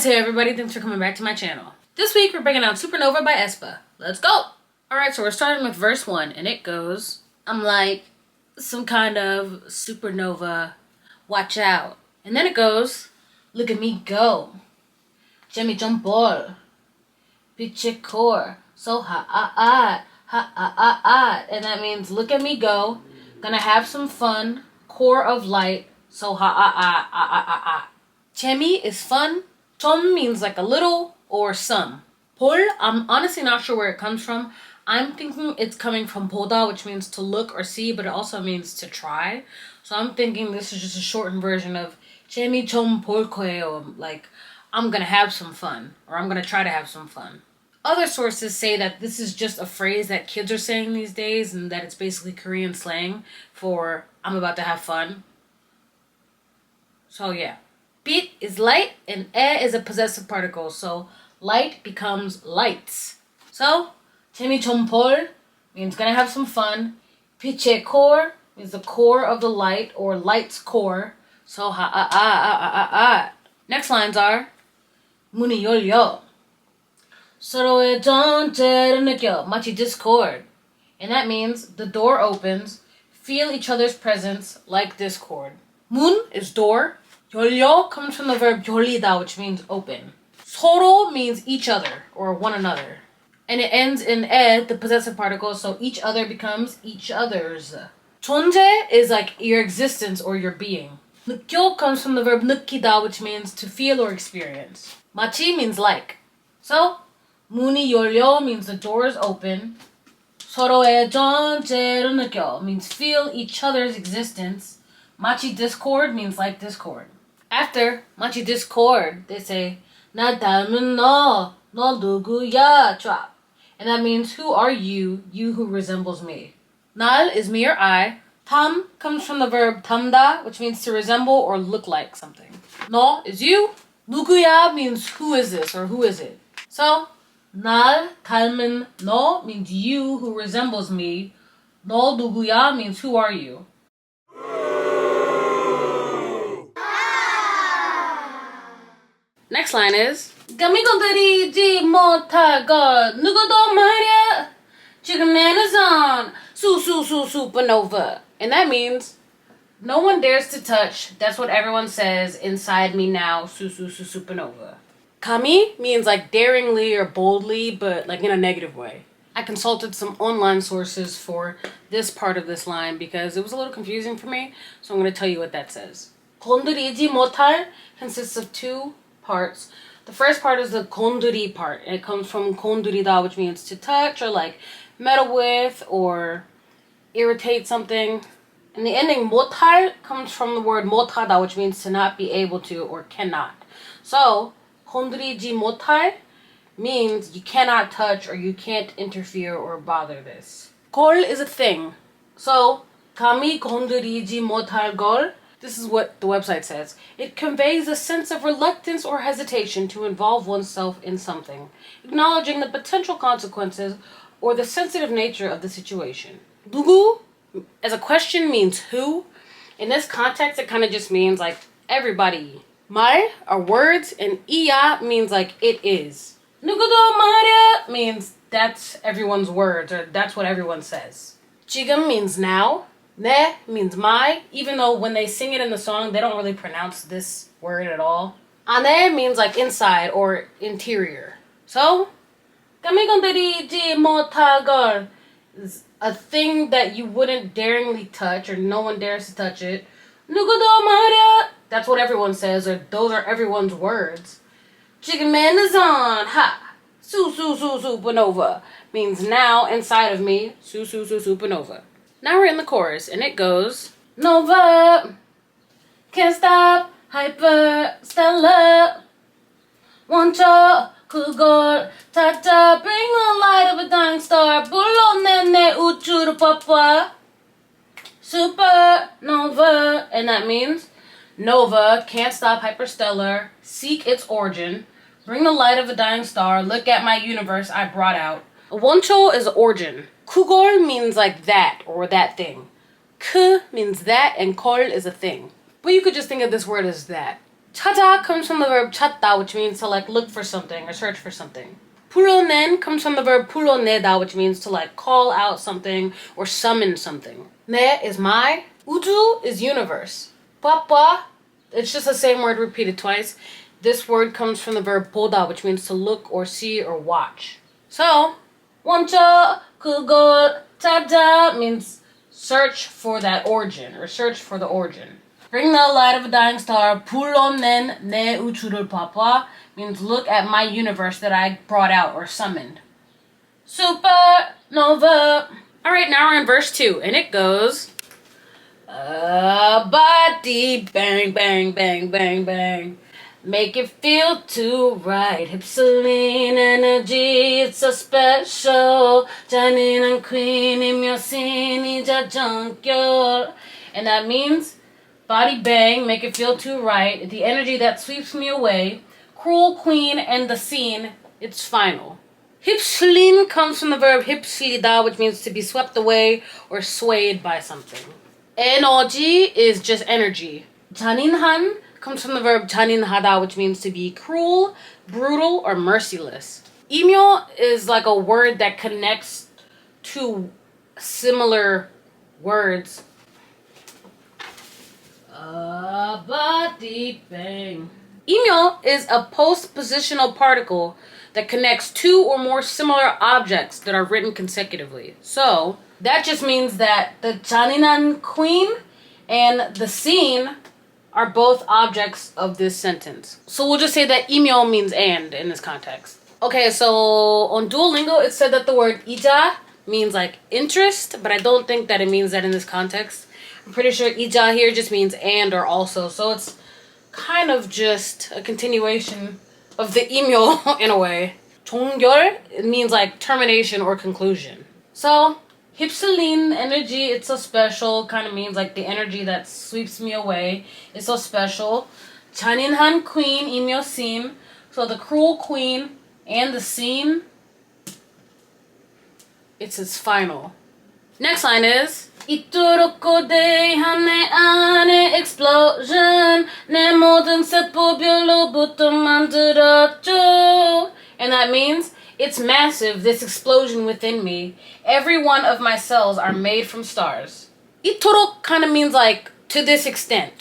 Hey everybody, thanks for coming back to my channel. This week we're bringing out Supernova by Aespa. Let's go! Alright, so we're starting with verse 1 and it goes, I'm like some kind of supernova, watch out. And then it goes, look at me go. Jimmy jump ball. Pitch core. So ha. And that means look at me go. Gonna have some fun. Core of light. So ha. Chemi is fun. Tom means like a little or some. Pol, I'm honestly not sure where it comes from. I'm thinking it's coming from 보다, which means to look or see, but it also means to try. So I'm thinking this is just a shortened version of 재미 좀 볼 거예요, like I'm gonna have some fun, or I'm gonna try to have some fun. Other sources say that this is just a phrase that kids are saying these days, and that it's basically Korean slang for I'm about to have fun. So yeah. 빛 is light and 에 is a possessive particle, so light becomes lights. So 재미 좀 볼 means gonna have some fun. 빛의 core means the core of the light or light's core. So ha. Next lines are 문이 열려. 서로의 존재를 느껴 마치 discord. And that means the door opens, feel each other's presence like discord. 문 is door. 열려 comes from the verb 열리다, which means open. 서로 means each other or one another. And it ends in 에, the possessive particle, so each other becomes each other's. 존재 is like your existence or your being. 느껴 comes from the verb 느끼다, which means to feel or experience. 마치 means like. So 문이 열려 means the door is open. 서로의 존재를 느껴 means feel each other's existence. 마치 discord means like discord. After 마치 discord, they say 나 닮은 너 누구야? Drop. And that means who are you, you who resembles me. 날 is me or I. 닮 comes from the verb 닮다, which means to resemble or look like something. 너 is you. 누구야 means who is this or who is it. So 날 닮은 너 means you who resembles me. 너 누구야 means who are you. Next line is 감히 건드리지 못할 것 누구도 말야 지금 내는 on supernova. And that means no one dares to touch. That's what everyone says inside me now. Supernova. 감히 means like daringly or boldly, but like in a negative way. I consulted some online sources for this part of this line because it was a little confusing for me. So I'm going to tell you what that says. 건드리지 못할 consists of two parts. The first part is the 건드리 part. And it comes from 건드리다, which means to touch or like meddle with or irritate something. And the ending 못할 comes from the word 못하다, which means to not be able to or cannot. So 건드리지 못할 means you cannot touch or you can't interfere or bother this. 걸 is a thing. So 감히 건드리지 못할 걸, this is what the website says. It conveys a sense of reluctance or hesitation to involve oneself in something, acknowledging the potential consequences or the sensitive nature of the situation. 누구, as a question, means who. In this context, it kind of just means like everybody. 말 are words, and 이야 means like it is. 누구도 말야 means that's everyone's words, or that's what everyone says. 지금 means now. 내 means my, even though when they sing it in the song, they don't really pronounce this word at all. 안에 means like inside or interior. So, 감히 건드리지 못할 걸 is a thing that you wouldn't daringly touch, or no one dares to touch it. 누구도 말야, that's what everyone says, or those are everyone's words. 지금에는 on, ha, supernova means now inside of me, supernova. Now we're in the chorus, and it goes, Nova, can't stop, hyper, stellar, 원초, 그걸 찾아, bring the light of a dying star, 불러내 내 우주로 뻗어, supernova, and that means, Nova, can't stop, hyperstellar, seek its origin, bring the light of a dying star, look at my universe I brought out. 원초 is origin. 그걸 means like that or that thing. 그 means that and 걸 is a thing. But you could just think of this word as that. 찾아 comes from the verb 찾다, which means to like look for something or search for something. 불러낸 comes from the verb 불러내다, which means to like call out something or summon something. 내 is my. 우주 is universe. 빠빠, it's just the same word repeated twice. This word comes from the verb 보다, which means to look or see or watch. So, 먼저 그걸 찾아 means search for that origin or search for the origin. Bring the light of a dying star. 불러낸 내 우주를 봐봐 means look at my universe that I brought out or summoned. Supernova. Alright, now we're in verse 2, and it goes... body bang, bang, bang, bang, bang. Make it feel too right. Hipsaline energy, it's so special. 잔인한 queen이며 신이자 정결. And that means... body bang, make it feel too right. The energy that sweeps me away. Cruel queen and the scene, it's final. 휩쓸린 comes from the verb 휩쓸리다, which means to be swept away or swayed by something. 에너지 is just energy. 잔인한 comes from the verb 잔인하다, which means to be cruel, brutal, or merciless. 이묘 is like a word that connects two similar words. Body bang. 이묘 is a postpositional particle that connects two or more similar objects that are written consecutively. So, that just means that the 잔인한 queen and the scene are both objects of this sentence. So we'll just say that 이묘 means and in this context. Okay, so on Duolingo it said that the word 이자 means like interest, but I don't think that it means that in this context. I'm pretty sure 이자 here just means and or also, so it's kind of just a continuation of the 이묘 in a way. 종결, it means like termination or conclusion. So, 휩쓸린 energy, it's so special, kind of means like the energy that sweeps me away. It's so special. 잔인한 queen, 이묘 scene. So the cruel queen and the scene, it's its final. Next line is 이토록 거대한 내 안에 explosion 내 모든 세포별로부터 만들었죠. And that means it's massive, this explosion within me. Every one of my cells are made from stars. 이토록 kind of means like to this extent.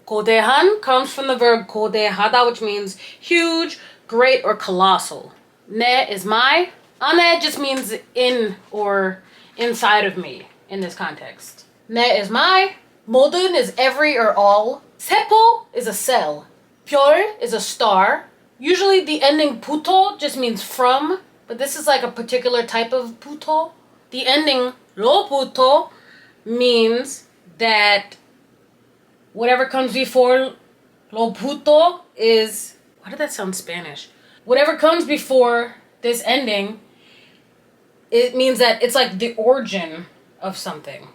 거대한 comes from the verb 거대하다, which means huge, great, or colossal. 내 is my. 안에 just means in or inside of me in this context. 내 is my. 모든 is every or all. 세포 is a cell. 별 is a star. Usually the ending 부터 just means from, but this is like a particular type of 부터. The ending 로부터 means that whatever comes before 로부터 is... Why did that sound Spanish? Whatever comes before this ending, it means that it's like the origin of something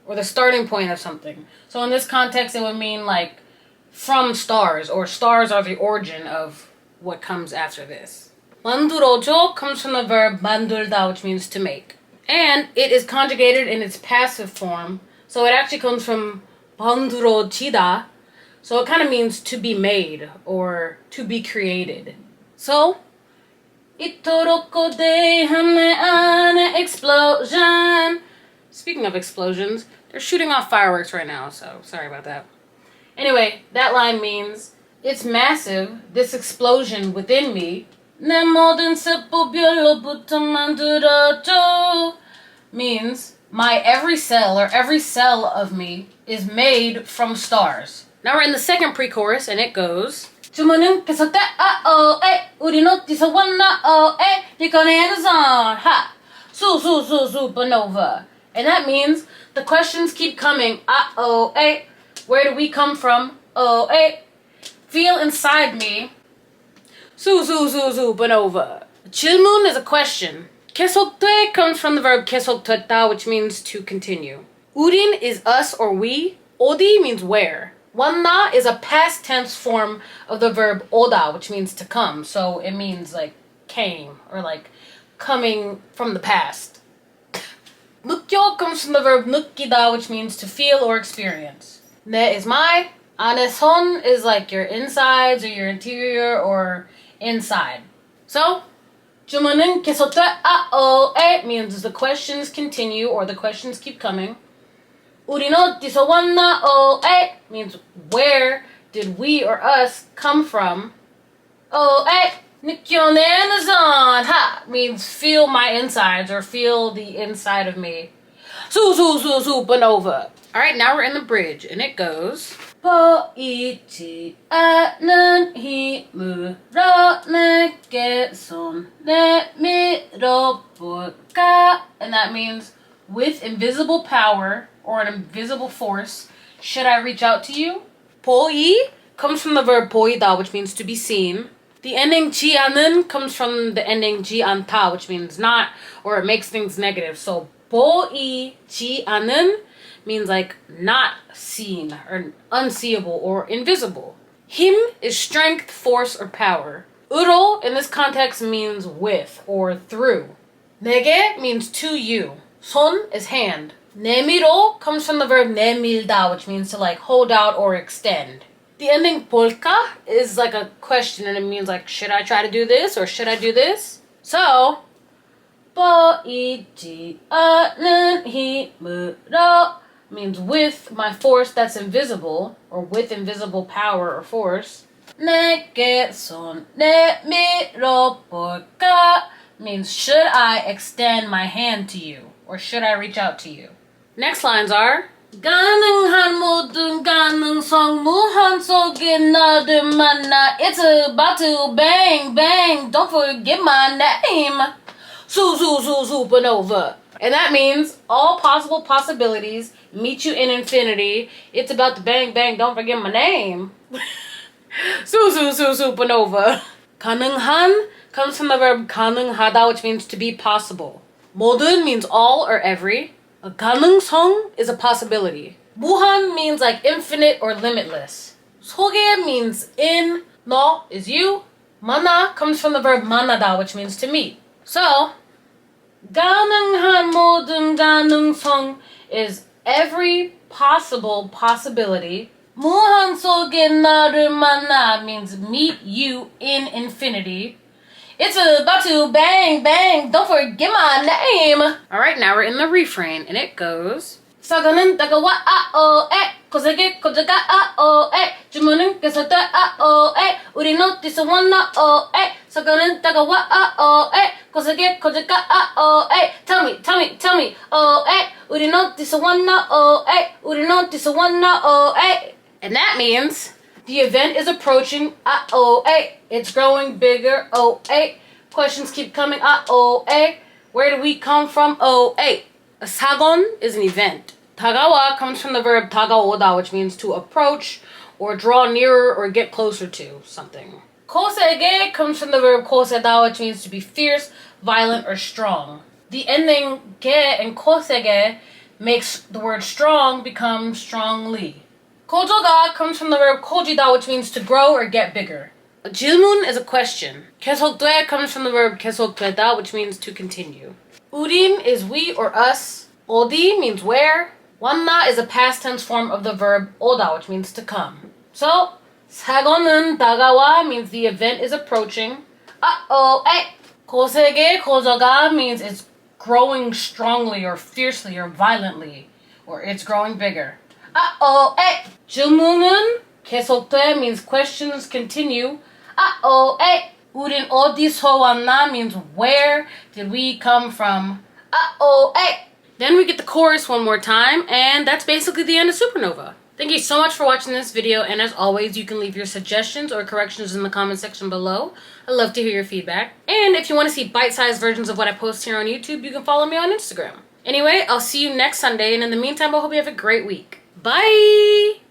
or the starting point of something. So in this context, it would mean like from stars, or stars are the origin of what comes after this. 만들어줘 comes from the verb 만들다, which means to make. And it is conjugated in its passive form. So it actually comes from 만들어지다. So it kind of means to be made or to be created. So, 이토록 거대한 내 안에 explosion. Speaking of explosions, they're shooting off fireworks right now, so sorry about that. Anyway, that line means it's massive, this explosion within me. 내 모든 세포별로부터 만들어져 means my every cell or every cell of me is made from stars. Now we're in the second pre-chorus, and it goes 주문은 계속돼 우린 어디서 왔나 네 꺼내는 선 supernova. And that means the questions keep coming. Where do we come from? Feel inside me. supernova. 질문 is a question. 계속돼 comes from the verb 계속됐다, which means to continue. 우린 is us or we. 어디 means where. 왔나 is a past tense form of the verb 오다, which means to come. So it means like came or like coming from the past. 느껴 comes from the verb 느끼다, which means to feel or experience. 내 is my. 안에선 is like your insides or your interior or inside. So, 주문은 계속돼 에 means the questions continue or the questions keep coming. 우린 어디서 왔나 에 means where did we or us come from. 에 느껴내는 선 means feel my insides or feel the inside of me. Supernova. Alright, now we're in the bridge and it goes 보이지 않는 힘으로 내게 손 내밀어볼까. And that means with invisible power or an invisible force, should I reach out to you? 보이 comes from the verb 보이다, which means to be seen. The ending 지 않은 comes from the ending 지 않다, which means not, or it makes things negative. So 보이지 않은 means like not seen or unseeable or invisible. 힘 is strength, force, or power. 으로 in this context means with or through. 내게 means to you. 손 is hand. 내밀어 comes from the verb 내밀다, which means to like hold out or extend. The ending 볼까 is like a question and it means like should I try to do this or should I do this? So 보이지 않는 힘으로 means with my force that's invisible or with invisible power or force. 내게 손 내밀어볼까 means should I extend my hand to you or should I reach out to you. Next lines are 가능한 모든 가능성 무한 속에 나를 만나. It's about to bang bang. Don't forget my name. Supernova. And that means all possible possibilities meet you in infinity. It's about to bang bang. Don't forget my name. Supernova. 가능한 comes from the verb 가능하다, which means to be possible. 모든 means all or every. A 가능성 is a possibility. 무한 means like infinite or limitless. 속에 means in. 너 is you. 만나 comes from the verb 만나다, which means to meet. So, 가능한 모든 가능성 is every possible possibility. 무한 속에 나를 만나 means meet you in infinity. It's about to bang bang. Don't forget my name. Alright, now we're in the refrain and it goes 사과는 다가와 에 고세게 고자가 에 주문은 계속돼 에 우린 어디서 왔나 에 사과는 다가와 에 고세게 고자가 에 Tell me 에 우린 어디서 왔나 에 우린 어디서 왔나 에. And that means the event is approaching it's growing bigger questions keep coming where do we come from a 사건 is an event. 다가와 comes from the verb 다가오다, which means to approach or draw nearer or get closer to something. 고세게 comes from the verb 고세다, which means to be fierce, violent, or strong. The ending 게 and 고세게 makes the word strong become strongly. 고조가 comes from the verb 고지다, which means to grow or get bigger. A 질문 is a question. 계속돼 comes from the verb 계속되다, which means to continue. 우린 is we or us. 어디 means where. 왔나 is a past tense form of the verb 오다, which means to come. So, 사건은 다가와 means the event is approaching. 고세게 고조가 means it's growing strongly or fiercely or violently, or it's growing bigger. 질문은 계속돼 means questions continue. 우린 어디서 왔나 means where did we come from. Then we get the chorus one more time, and that's basically the end of Supernova. Thank you so much for watching this video, and as always, you can leave your suggestions or corrections in the comment section below. I love to hear your feedback. And if you want to see bite-sized versions of what I post here on YouTube, you can follow me on Instagram. Anyway, I'll see you next Sunday, and in the meantime, I hope you have a great week. Bye!